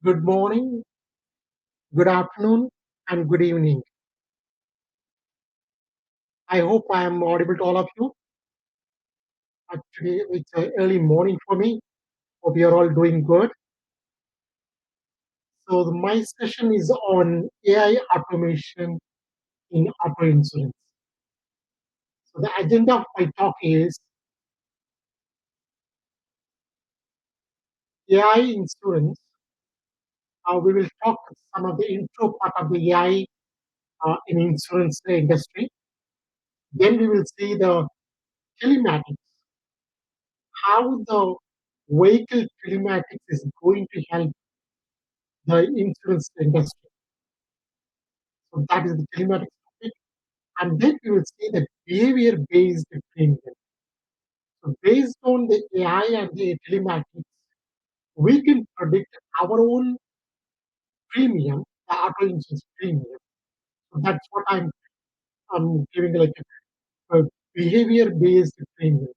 Good morning, good afternoon, and good evening. I hope I am audible to all of you. Actually, it's early morning for me. Hope you're all doing good. My session is on AI automation in auto insurance. So, the agenda of my talk is AI insurance. We will talk some of the intro part of the AI in insurance industry. Then we will see the telematics, how the vehicle telematics is going to help the insurance industry. So that is the telematics topic. And then we will see the behavior-based premium. So based on the AI and the telematics, we can predict our own premium, the auto insurance premium. So that's what I'm giving like a behavior-based premium.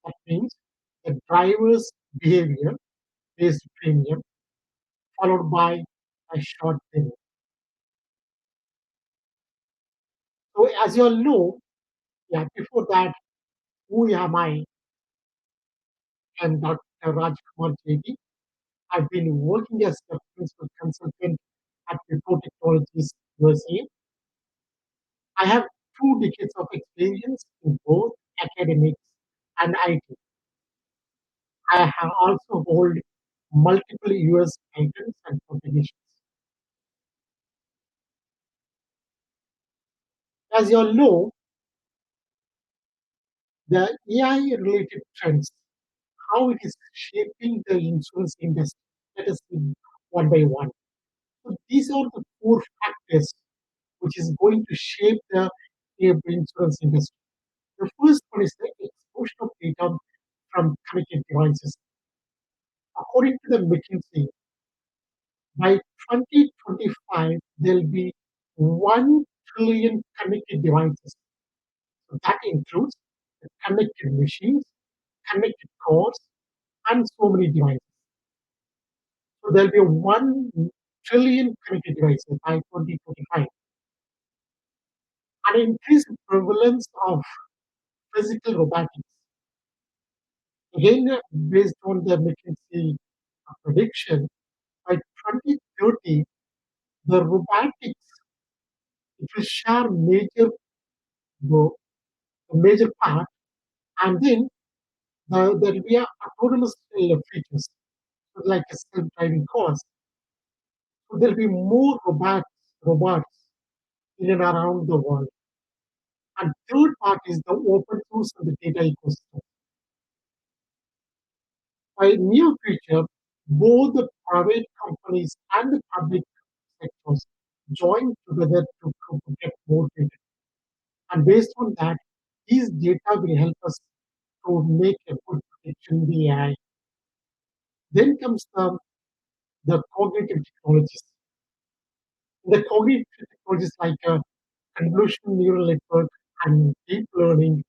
That means the driver's behavior-based premium followed by a short premium. So as you all know, yeah, before that, who am I? I'm Dr. Rajkumar JD. I've been working as a principal consultant at Wipro Technologies USA. I have 2 decades of experience in both academics and IT. I have also hold multiple US patents and publications. As you all know, the AI-related trends, how it is shaping the insurance industry. Let us see one by one. So these are the 4 factors which is going to shape the insurance industry. The first one is the explosion of data from connected devices. According to the McKinsey, by 2025, there'll be 1 trillion connected devices. So that includes the connected machines, connected cars, and so many devices. So there'll be 1 trillion connected devices by 2025. An increased prevalence of physical robotics. Again, based on the McKinsey prediction, by 2030, the robotics it will share major part, and then there will be a autonomous features, so like a self-driving cars. So there will be more robots in and around the world. And third part is the open source and the data ecosystem. By near future, both the private companies and the public sectors join together to get more data. And based on that, these data will help us to make a good prediction in the AI. Then comes the cognitive technologies. The cognitive technologies like convolutional neural network and deep learning,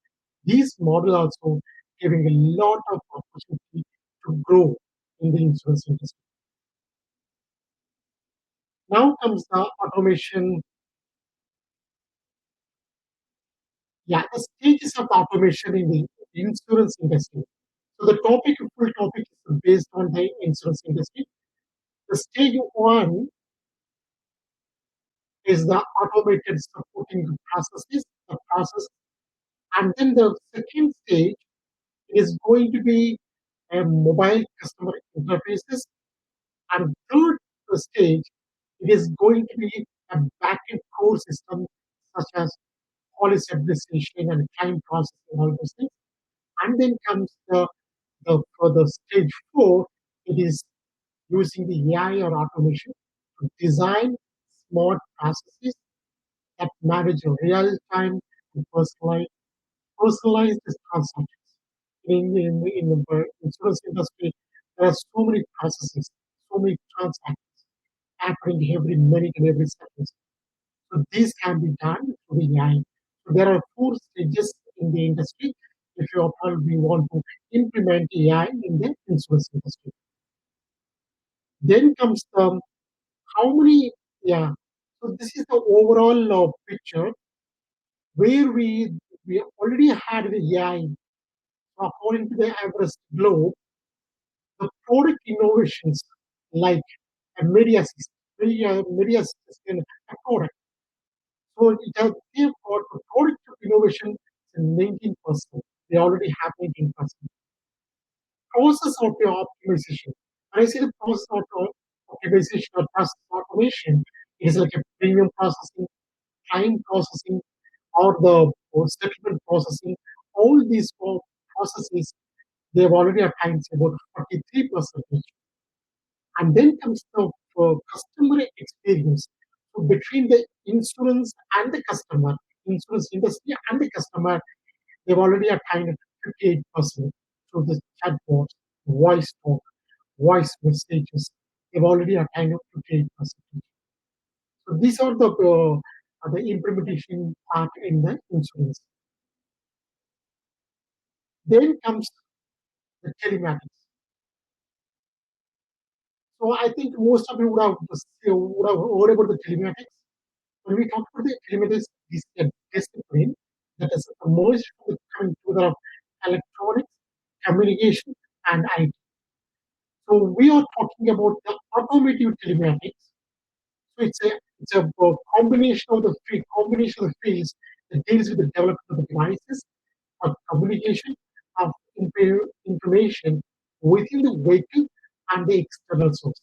these models also giving a lot of opportunity to grow in the insurance industry. Now comes the automation. Yeah, the stages of automation in the insurance industry. So the full topic is based on the insurance industry. The stage one is the automated supporting the process, and then the second stage is going to be a mobile customer interfaces, and third stage it is going to be a backend core system such as policy administration and claim processing, all those things. And then comes for the stage four, it is using the AI or automation to design smart processes that manage real-time and personalized transactions. In the insurance industry, there are so many processes, so many transactions happening every minute and every second. So this can be done through the AI. So there are 4 stages in the industry if you probably want to implement AI in the insurance industry. Then comes the how many, yeah. So this is the overall picture where we already had the AI. According to the Everest Globe, the product innovations like a media system, a product. So they've got the product innovation is 19%. They already have 19%. Process optimization. When I say the optimization or process automation, it is like a premium processing, time processing, or settlement processing. All these processes, they've already attained about 43%. And then comes the customer experience. So between the insurance and the customer, insurance industry and the customer, they've already attained 58% through the chatbots, voice talk, voice messages. They've already attained 58%. So these are the implementation part in the insurance. Then comes the telematics. So I think most of you would have heard about the telematics. When we talk about the telematics, this is a discipline that has emerged from the coming together of electronics, communication, and IT. So we are talking about the automotive telematics. So it's a combination of combination of the fields that deals with the development of the devices, of communication, of information within the vehicle and the external source.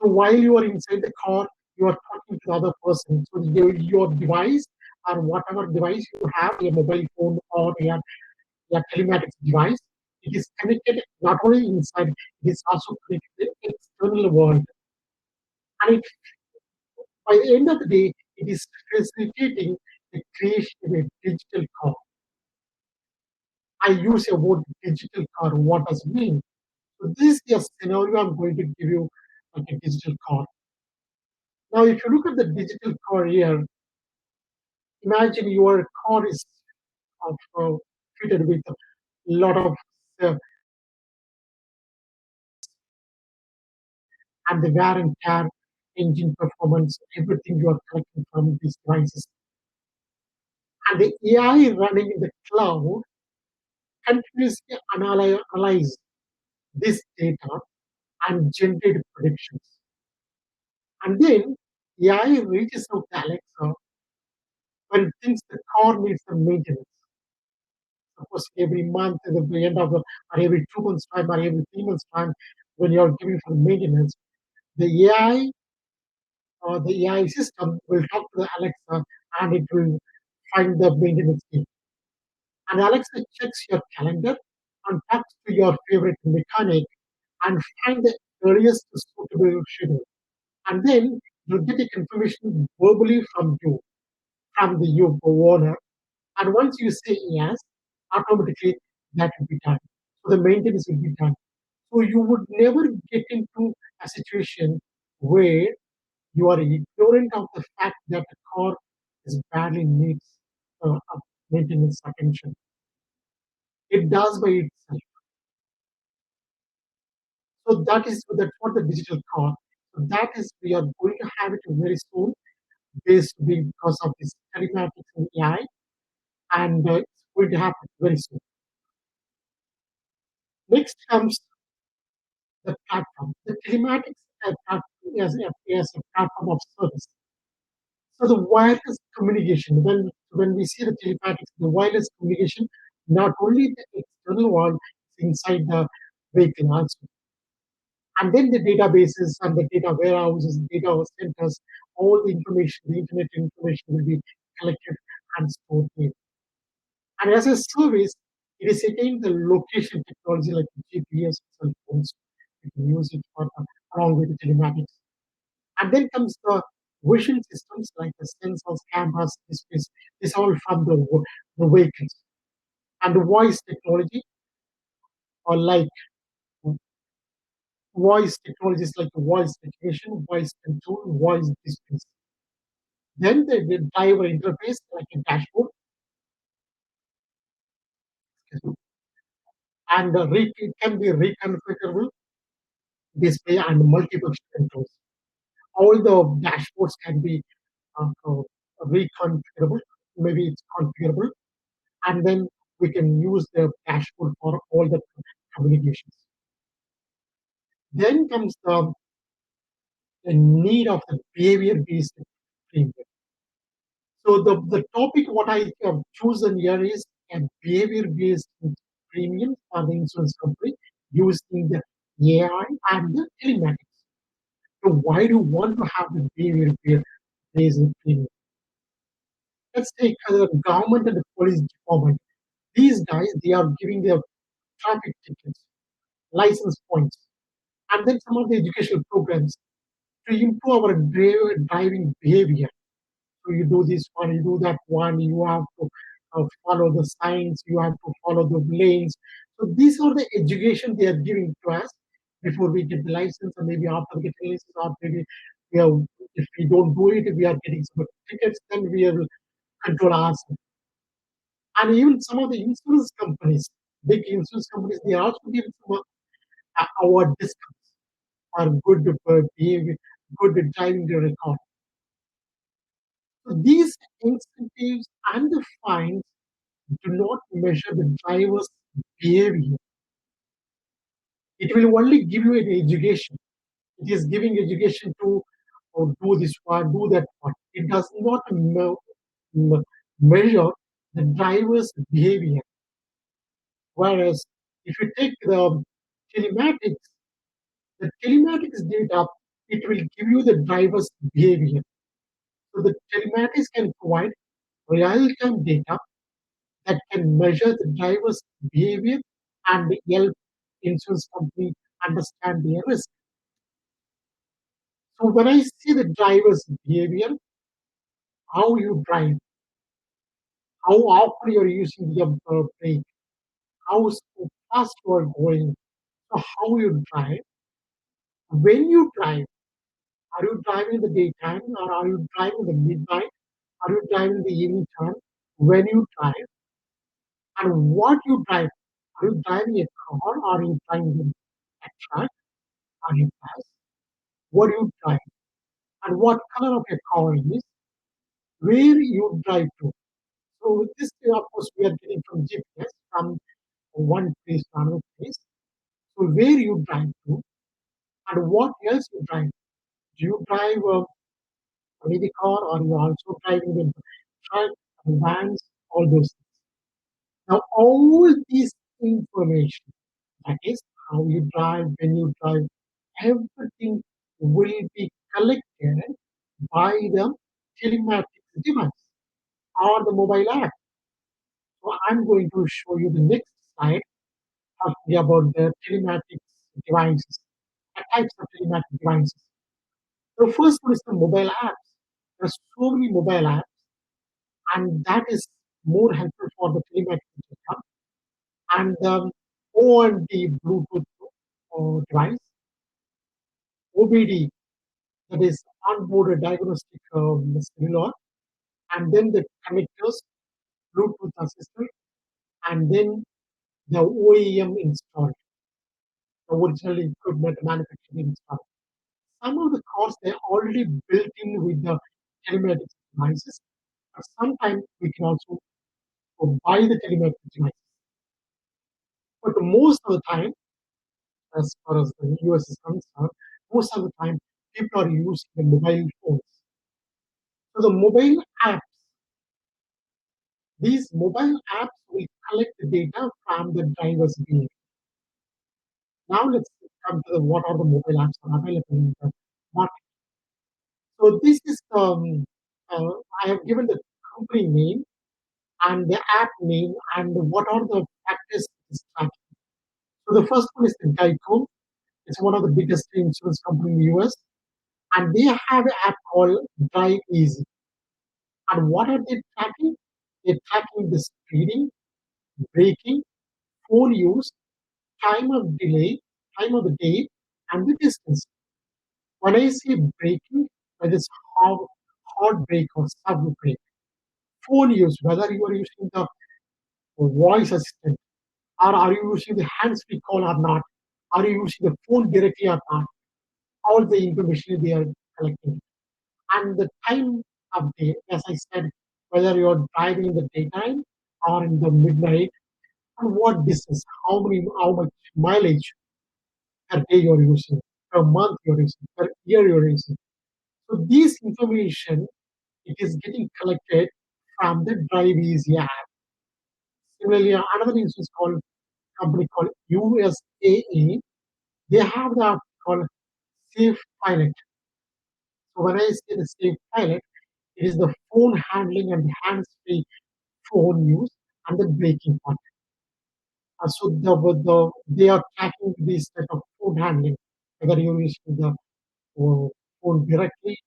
So while you are inside the car, you are talking to the other person. So your device or whatever device you have, your mobile phone or your telematics device, it is connected not only inside, it is also connected to the external world. And by the end of the day, it is facilitating the creation of a digital car. I use a word digital car. What does it mean? So this is a scenario I'm going to give you like a digital car. Now, if you look at the digital car here, imagine your car is fitted with a lot of uh, and the wear and tear, engine performance, everything you are collecting from these devices. And the AI running in the cloud continuously analyze this data and generate predictions. And then AI reaches out to Alexa when it thinks the car needs some maintenance. Suppose every month, at the end of the, or every 2 months' time, or every 3 months' time, when you're giving for maintenance, the AI or the AI system will talk to the Alexa and it will find the maintenance need. And Alexa checks your calendar and talks to your favorite mechanic and find the earliest suitable schedule. And then you get a confirmation verbally from the you owner. And once you say yes, automatically that will be done. So the maintenance will be done. So you would never get into a situation where you are ignorant of the fact that the car is badly needs maintenance attention. It does by itself. So that's what the digital car. So that is we are going to have it very soon, based because of this telematics and AI, and it's going to happen very soon. Next comes the platform. The telematics as a platform of service. So the wireless communication, when we see the telematics, the wireless communication, not only the external world inside the vehicle also. And then the databases and the data warehouses, data centers, all the information, the internet information will be collected and stored there. And as a service, it is again the location technology like GPS, cell phones. You can use it along with the telematics. And then comes the vision systems like the sensors, cameras, displays. This all from the vehicles. And the voice technology, or like voice technologies like the voice recognition, voice control, voice displays. Then the driver interface like a dashboard, and it can be reconfigurable display and multiple controls. All the dashboards can be reconfigurable. Maybe it's configurable, and then we can use the dashboard for all the communications. Then comes the need of the behavior-based framework. So the topic what I have chosen here is a behavior-based premium for the insurance company using the AI and the telematics. So why do you want to have the behavior-based premium? Let's take the government and the police department. These guys, they are giving their traffic tickets, license points, and then some of the educational programs to improve our driving behavior. So you do this one, you do that one, you have to follow the signs, you have to follow the lanes. So these are the education they are giving to us before we get the license, or maybe after we get the license, or maybe we are, if we don't do it, we are getting some tickets, then we will control ourselves. And even some of the insurance companies, big insurance companies, they are also giving some award discounts or good behavior, good driving record. So these incentives and the fines do not measure the driver's behavior. It will only give you an education. It is giving education to do this one, do that one. It does not measure the driver's behavior. Whereas if you take telematics, the telematics data, it will give you the driver's behavior. So the telematics can provide real-time data that can measure the driver's behavior and help insurance company understand their risk. So when I see the driver's behavior, how you drive, how often you're using the brake, how fast you are going, so how you drive, when you drive, are you driving in the daytime or are you driving in the midnight? Are you driving in the evening time? When you drive and what you drive, are you driving a car or are you driving a truck? Are you bus? What do you drive? And what color of your car is? Where you drive to? So this, of course, we are getting from GPS from one place to another place. So where you drive to and what else you drive? Do you drive only the car or you also driving the truck, the vans, all those things? Now all these information, that is how you drive, when you drive, everything will be collected by the telematics device or the mobile app. So I'm going to show you the next slide talking about the telematics devices, the types of telematics devices. The first one is the mobile apps. There are so many mobile apps, and that is more helpful for the telematics system. And on the Bluetooth device, OBD, that is onboard diagnostic cellular, and then the connectors, Bluetooth assistant, and then the OEM installed, the original equipment manufacturing installed. Some of the cars they are already built in with the telematics devices, but sometimes we can also buy the telematics devices. But most of the time, as far as the US is concerned, most of the time people are using the mobile phones. So the mobile apps, these mobile apps will collect the data from the driver's behavior. Now let's come to what are the mobile apps are available in the market. So this is I have given the company name and the app name and what are the factors it is tracking. So the first one is the Geico. It's one of the biggest insurance company in the US, and they have an app called Drive Easy. And what are they tracking? They're tracking the speeding, braking, phone use, time of delay, time of the day, and the distance. When I say braking, whether it's hard, hard brake or soft brake, phone use, whether you are using the voice assistant or are you using the hands-free call or not, Are you using the phone directly or not? All the information they are collecting. And the time of day, as I said, whether you're driving in the daytime or in the midnight, and what distance, how much mileage per day you're using, per month you're using, per year you're using. So this information, it is getting collected from the Drive Easy app. Similarly, another instance called company called USAE, they have the app called Safe Pilot. So when I say the Safe Pilot, it is the phone handling and hands-free phone use and the braking part. So they are tracking this type of phone handling, whether you're using the phone directly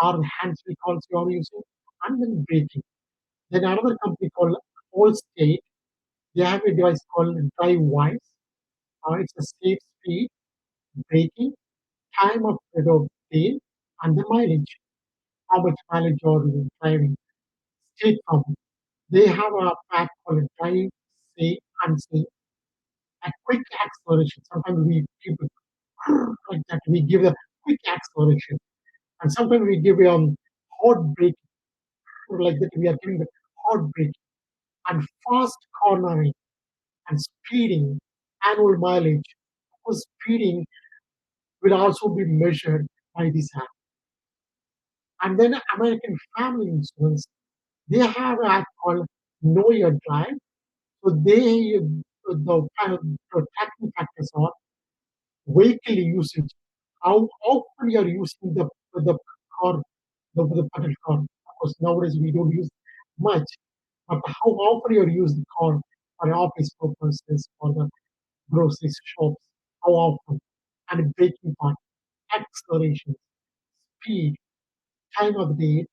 or the hands-free calls you are using, and then braking. Then another company called Allstate, they have a device called DriveWise. It's a safe speed, braking, time of the day, and the mileage. How much mileage are you driving? State Farm. They have a pack called Drive, Say, and Say. A quick acceleration. Sometimes we give it like that. We give a quick acceleration, and sometimes we give a hard brake like that. We are giving the hard brake and fast cornering and speeding, annual mileage. Of course, speeding will also be measured by this app. And then American Family Insurance, they have an app called Know Your Drive. So the tracking factors are vehicle usage. How often you are using the car, the petrol car. Of course, nowadays we don't use much, but how often you use the car for office purposes, for the grocery shops, how often, and braking part, acceleration, speed, time of day,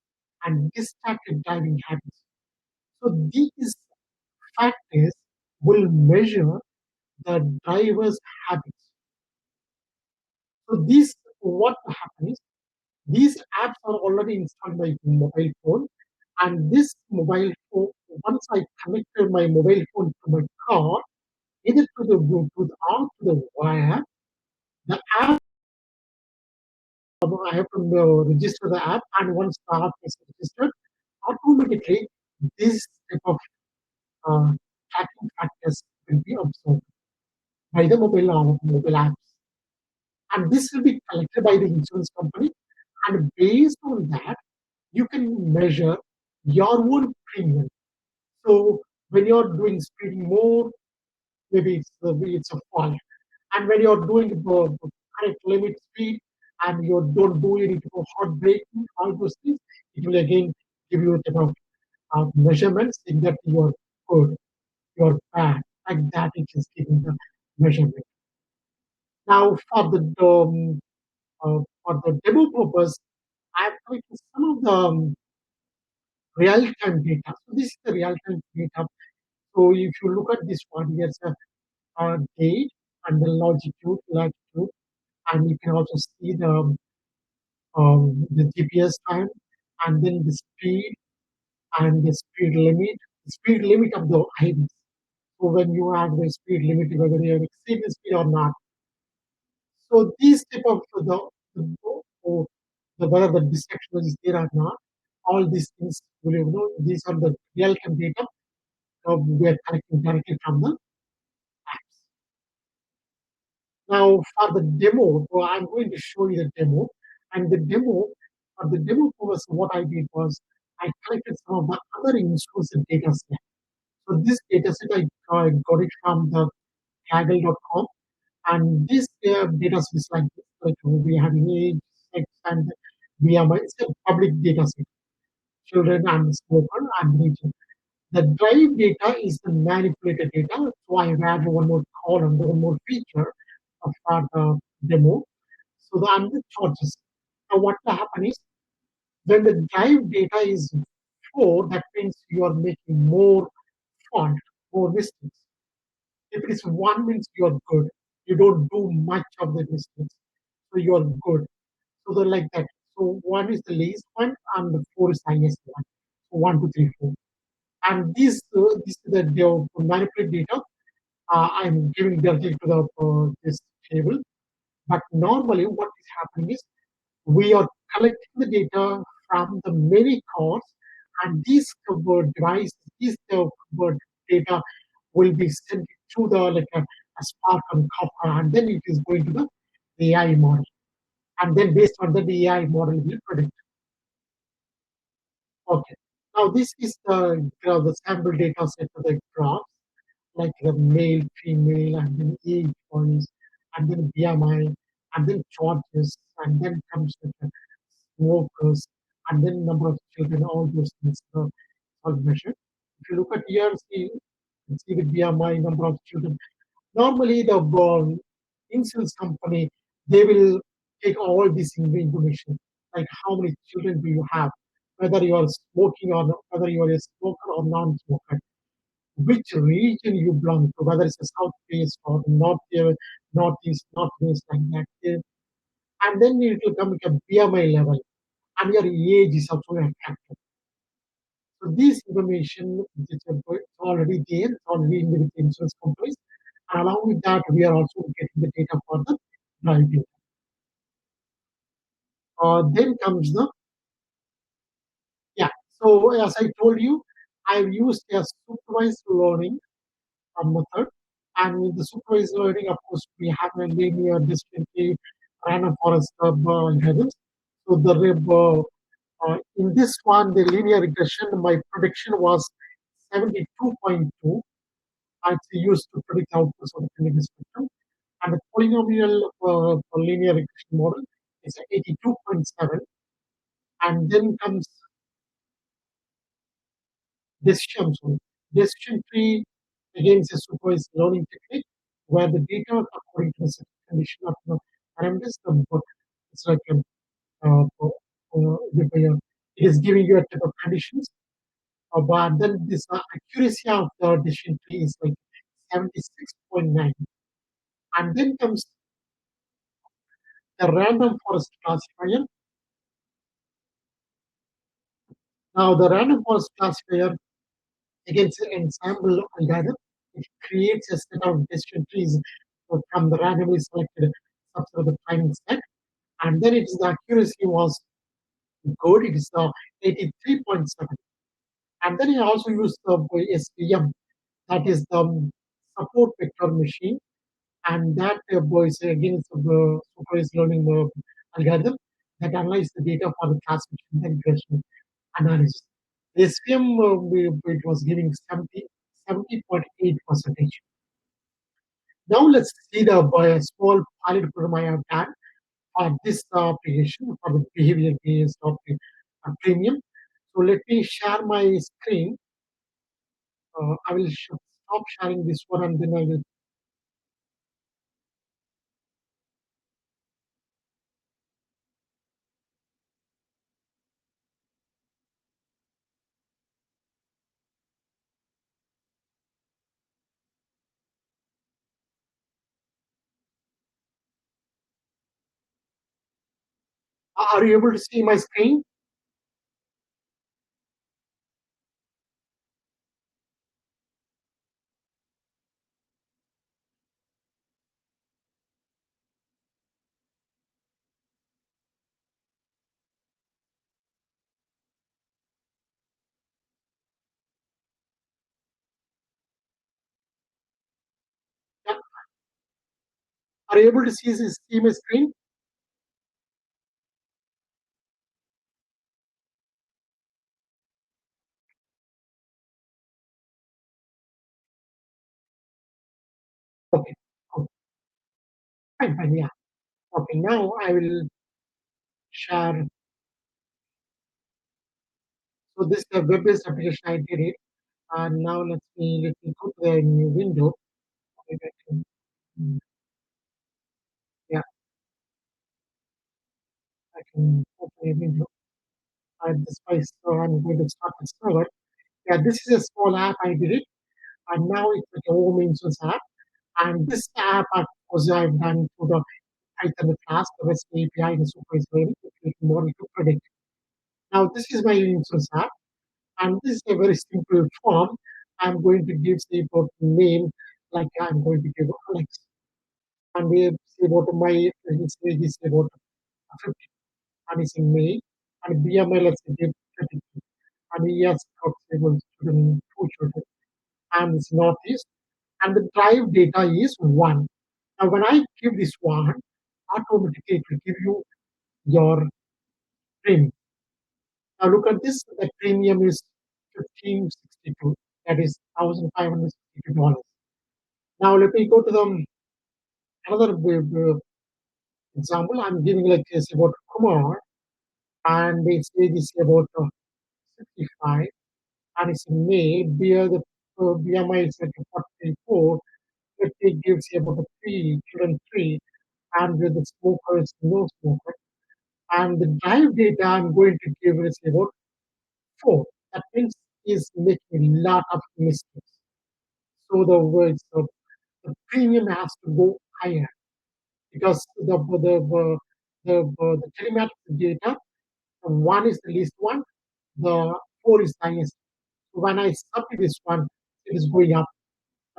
and distracted driving habits. So these factors will measure the driver's habits. So this what happens? These apps are already installed by mobile phone, and this mobile phone once I connected my mobile phone to my car, either to the Bluetooth or to the wire, the app I have to register the app, and once the app is registered, automatically this type of uh, tracking factors will be observed by the mobile apps, and this will be collected by the insurance company, and based on that, you can measure your own premium. So when you're doing speeding more, maybe it's a fault. And when you're doing the correct limit speed and you don't do any type of hot braking, all those things, it will again give you a type of measurements in that you're good, you're bad. Like that, it is giving the measurement. Now, for the demo purpose, I've collected some of the real-time data. So this is the real-time data. So if you look at this one, here's a date and the longitude, latitude, and you can also see the GPS time, and then the speed and the speed limit of the highways. So when you have the speed limit, whether you have exceed the speed or not. So these type of the, whether the distraction is there or not, all these things will these are the real time data we are collecting directly from the apps. Now for the demo, so I'm going to show you the demo. And the demo, for the demo purpose, what I did was I collected some of the other insurance data set. So this data set I got it from the Kaggle.com, and this data set is like this. Like we have age, sex, and BMI. It's a public data set. Children and smoker and region. The drive data is the manipulated data. So I have added one more column, one more feature for the demo. So the under charges. Now what will happen is when the drive data is 4, that means you are making more fault, more mistakes. If it is 1 means you are good. You don't do much of the mistakes. So you are good. So they're like that. So 1 is the least one and the 4 is the highest one. So 1, 2, 3, 4. And this is the manipulate data I'm giving directly to the this table. But normally, what is happening is we are collecting the data from the many cores, and these covered devices, these covered data will be sent to the like a Spark and Kafka, and then it is going to the AI model. And then based on that, the AI model will predict. Okay. Now this is the sample data set of the graphs, like the male, female, and then age points, and then BMI, and then charges, and then comes with the smokers, and then number of children, all those things are measured. If you look at here, see, you can see the BMI, number of children. Normally, the insurance company, they will take all this information, like how many children do you have, whether you are smoking or not, whether you are a smoker or non-smoker, which region you belong to, whether it's a southeast or northeast, northwest, like that. And then it will come like a BMI level, and your age is also a factor. So this information is already there, it's already in the insurance companies. And along with that, we are also getting the data for the driving. Then comes the yeah. So as I told you, I've used a supervised learning method, and with the supervised learning, of course, we have a linear, distinctly random forest algorithms. So in this one, the linear regression, my prediction was 72.2. It's used to predict outputs of the clinical spectrum. And the polynomial linear regression model is 82.7. And then comes decision tree. Decision tree again is a supervised learning technique where the data according to the set condition of the parameters, it's like it is giving you a type of conditions. But then this accuracy of the decision tree is like 76.9. And then comes the random forest classifier. Now, the random forest classifier against an ensemble algorithm, it creates a set of decision trees from the randomly selected subset of the training set. And then its the accuracy was good, it is 83.7. And then I also use the SVM, that is the support vector machine. And that is again the supervised learning algorithm that analyzes the data for the classification and regression analysis. SVM, it was giving 70.8 percentage. Now let's see the small pilot program I have done for this application for the behavior based of the premium. So let me share my screen. I will stop sharing this one, and then I will. Are you able to see my screen? Yeah. Are you able to see my screen? Okay. Oh, fine, fine, yeah. Okay, now I will share. So this is the web-based application I did it. And now let me go to the new window. Maybe I can, yeah, I can open a window. This place, so I'm going to start the server. Yeah, this is a small app I did it, and now it's like a home instance app. And this app, of course, I've done through the Python class, the REST API, the supervised learning, to create a model to predict. Now, this is my instance app, and this is a very simple form. I'm going to give the name, like I'm going to give Alex. and we say about my his age is about 50, and he's in May, and BMI let's say give 32, and he has got several children, two children, and it's northeast, and the drive data is one. Now when I give this one, automatically it will give you your premium. Now look at this, the premium is 1562, that is $1,562. Now let me go to the another example. I'm giving like this about Kumar, and its age is about 65, and it's in male. Beer the BMI is at 44. It gives you about a three, children three, and with the smoker is no smoker. And the drive data I'm going to give is about four. That means is making a lot of mistakes. So the words of the premium has to go higher because the telematics data, one is the least one, the four is the highest. So when I submit this one, it is going up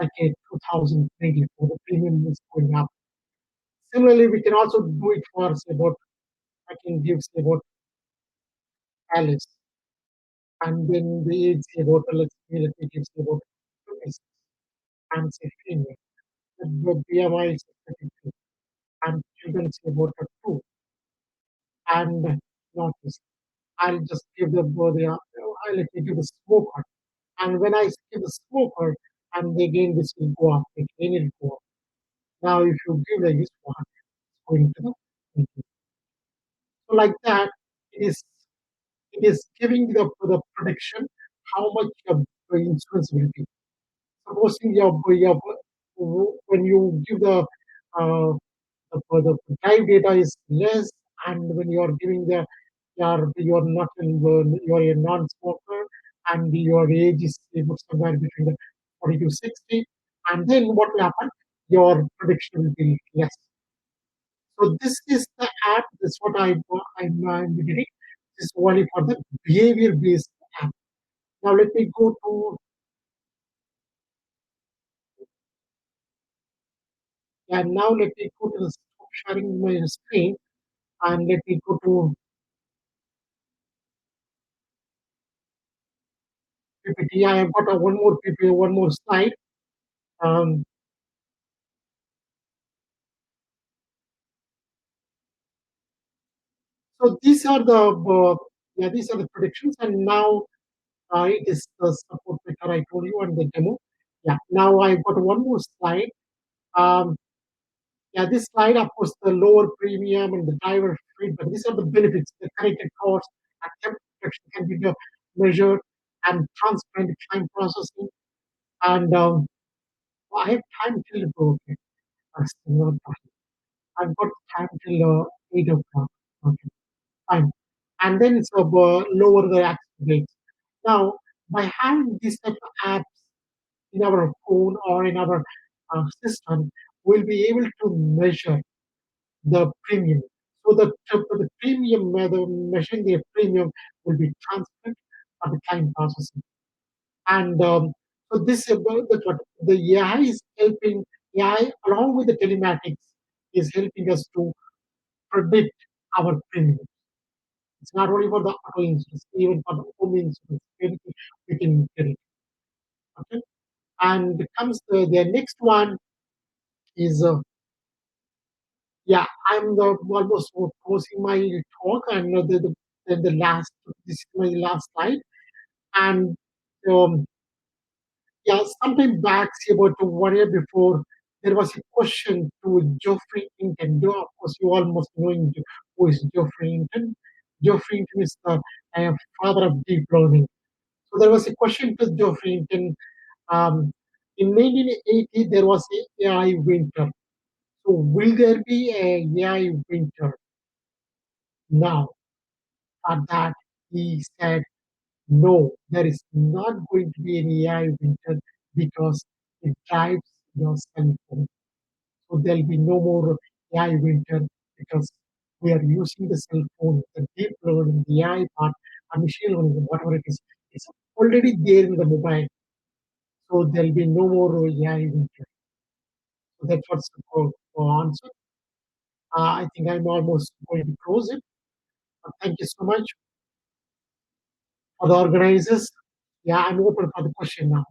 like a 2024. The premium is going up. Similarly, we can also do it for say about I can give say about Alice, and then the age say about let's say let me give say about 26 and say female. The BMI is 33 and children say about a 2 and not this. I'll just give I'll let me give the smoker. And when I give the smoker, and again this will go up, again it will go up. Now if you give like this one, it's going to the 20. So like that, it is it is giving the prediction how much your insurance will be. Supposing your when you give uh, the drive data is less, and when you are giving the you're not you're a non-smoker, and your age is somewhere between the 40 to 60, and then what will happen? Your prediction will be less. So this is the app. This is what I'm doing. This is only for the behavior-based app. Now let me go to and now let me go to the stop sharing my screen, and let me go to PPT. I have got a one more PPT, one more slide. Um, so these are the predictions, and now it is the support vector I told you and the demo. Yeah, now I've got one more slide. Um, yeah, this slide, of course, the lower premium and the driver feedback. These are the benefits. The connected cost and temp protection can be measured, and transparent time processing. And I have time till okay. I'm still not done. I've got time till 8 o'clock. Okay, fine. And then it's lower the accident rates. Now, by having these type of apps in our phone or in our system, we'll be able to measure the premium. So the premium, the measuring the premium will be transparent for the time processing. And so this that's what the AI is helping. AI along with the telematics is helping us to predict our premium. It's not only for the auto insurance, even for the home insurance, everything we can get it. Okay. And comes the next one is yeah, I'm almost closing my talk, and the last this is my last slide. And um, yeah, sometime back, say about 1 year before, there was a question to Geoffrey Hinton. Of course, you all must know who is Geoffrey Hinton. Geoffrey Hinton is the father of deep learning. So there was a question to Geoffrey Hinton. Um, in 1980, there was a AI winter. So will there be a AI winter now? For that, he said, no, there is not going to be any AI winter because it drives your cell phone. So there'll be no more AI winter because we are using the cell phone, the deep learning, the AI part, and machine learning, whatever it is. It's already there in the mobile. So there'll be no more AI winter. So That's what's the answer. I think I'm almost going to close it. Thank you so much for the organizers. Yeah, I'm open for the question now.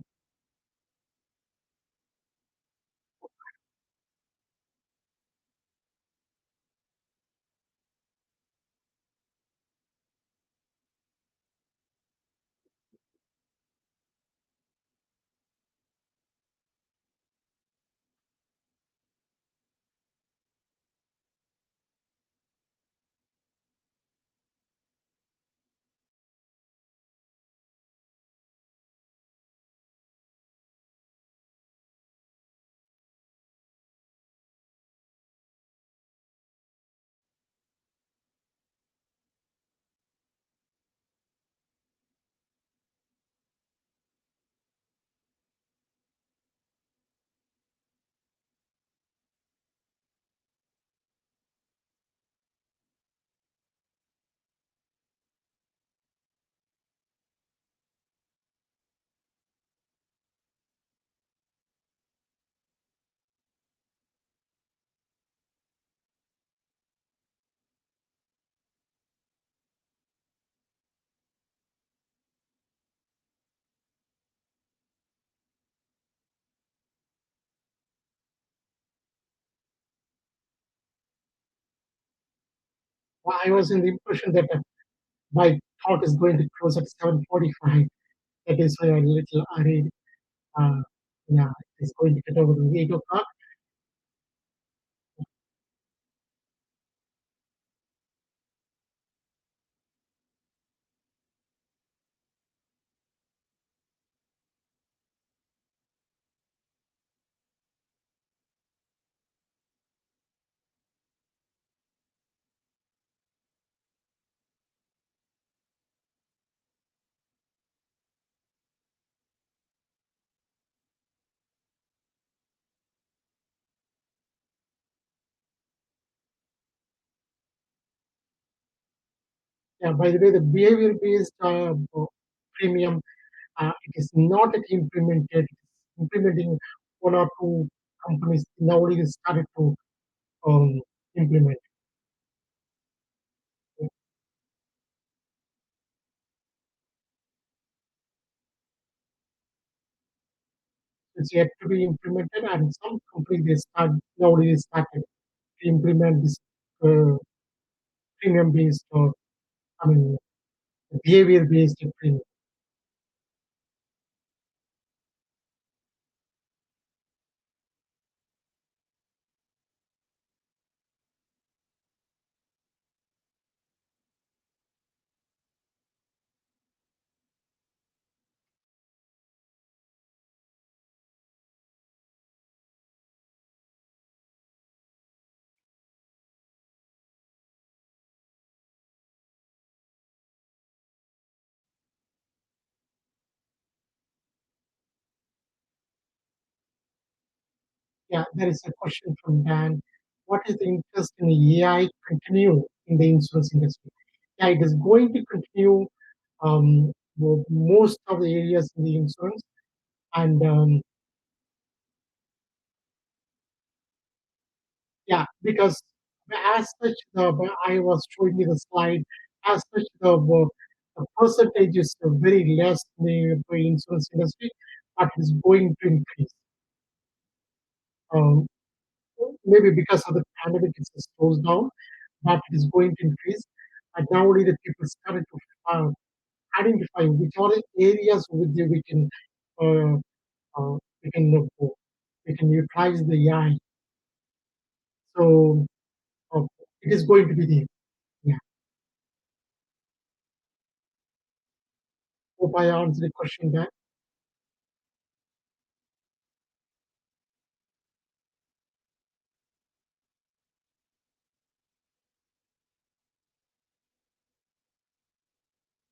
Well, I was in the impression that my talk is going to close at 7:45. That is why I'm a little worried. Uh, yeah, it's going to get over to 8 o'clock. Yeah, by the way, the behavior-based premium, it is not yet implemented. It's implementing one or two companies nowadays started to um, implement. It's yet to be implemented, and some companies they start nowadays started to implement this uh, premium-based or I mean behavior-based premium. Yeah, there is a question from Dan. What is the interest in AI continue in the insurance industry? Yeah, it is going to continue most of the areas in the insurance. And yeah, because as such, I was showing you the slide, as such, the percentage is very less in the insurance industry, but it is going to increase. Um, Maybe because of the pandemic, it slows down, but it is going to increase. And nowadays, the people started to identify which are the areas with the, uh, we can we can utilize the AI. So uh, it is going to be there. Yeah. Hope I answered the question there.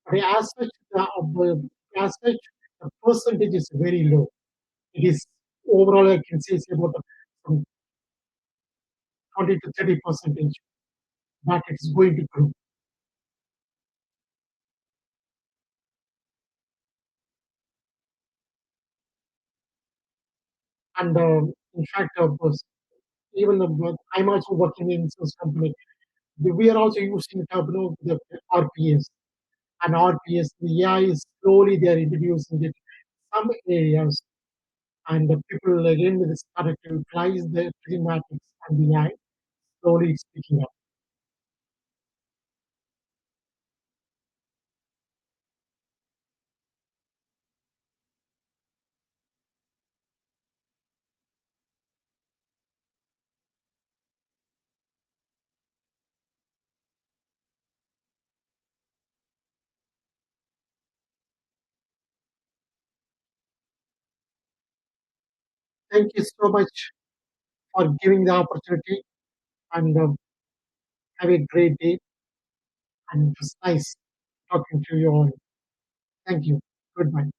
But as such, the percentage is very low. It is overall, I can say, it's about from 20 to 30 percentage, but it's going to grow. And In fact, even I'm also working in this company. We are also using the RPS and RPS. The AI is slowly they are introducing it some areas, and the people again with started to utilize the telematics and the AI slowly it's picking up. Thank you so much for giving the opportunity, and have a great day. And it was nice talking to you all. Thank you. Goodbye.